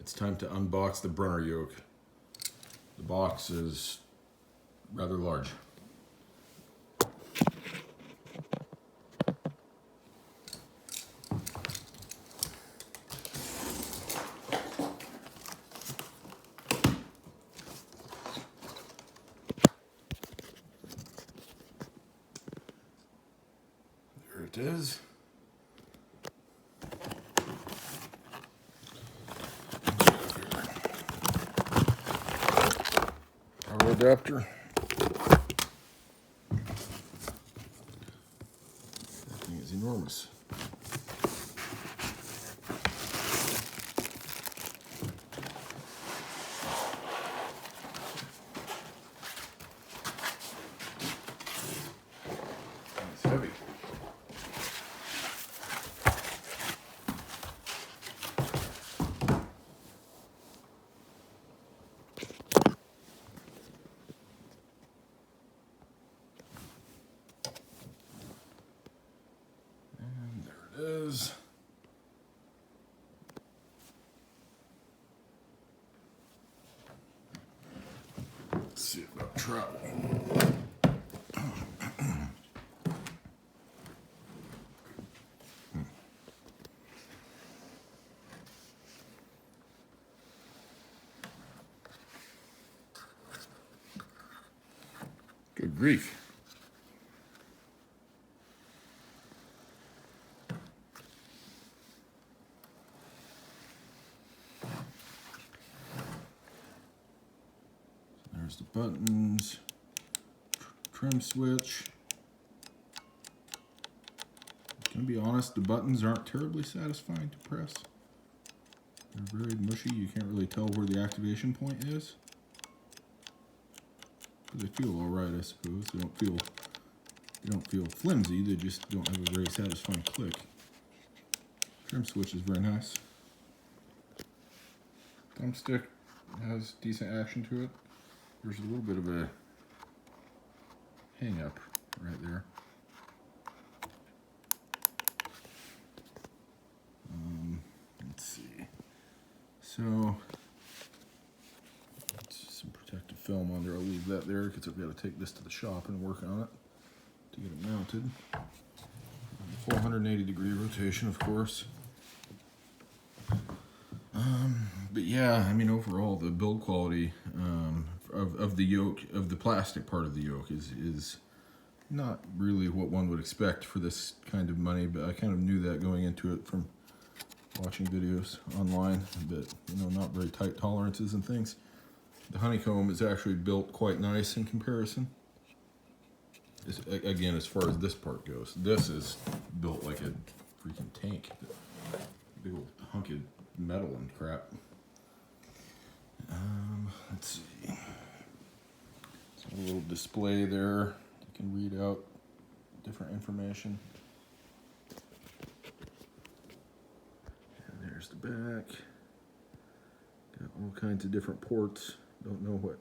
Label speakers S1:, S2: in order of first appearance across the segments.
S1: It's time to unbox the Brunner yoke. The box is rather large. There it is. Power adapter. That thing is enormous. It's heavy. Is let's see about travel. Good grief. There's the buttons, trim switch. Gonna be honest, the buttons aren't terribly satisfying to press. They're very mushy. You can't really tell where the activation point is. But they feel all right, I suppose. They don't feel flimsy. They just don't have a very satisfying click. Trim switch is very nice. Thumbstick has decent action to it. There's a little bit of a hang up right there. Let's see. So, some protective film on there. I'll leave that there because I've got to take this to the shop and work on it to get it mounted. 480-degree rotation, of course. But yeah, I mean, overall, the build quality of the yoke, of the plastic part of the yoke, is not really what one would expect for this kind of money. But I kind of knew that going into it from watching videos online. But you know, not very tight tolerances and things. The honeycomb is actually built quite nice in comparison. Again, as far as this part goes, this is built like a freaking tank. Big old hunk of metal and crap. Let's see. So a little display there. You can read out different information. And there's the back. Got all kinds of different ports. Don't know what.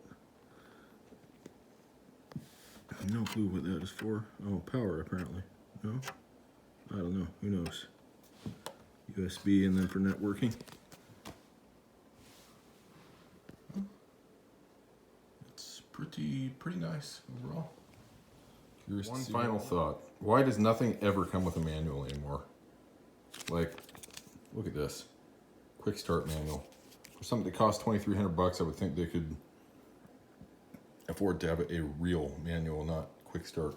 S1: No clue what that is for. Oh, power apparently. No? I don't know. Who knows? USB and then for networking. It's pretty nice overall. Curious. One final thought. Why does nothing ever come with a manual anymore? Like, look at this. Quick start manual. For something that costs $2,300, I would think they could afford to have a real manual, not quick start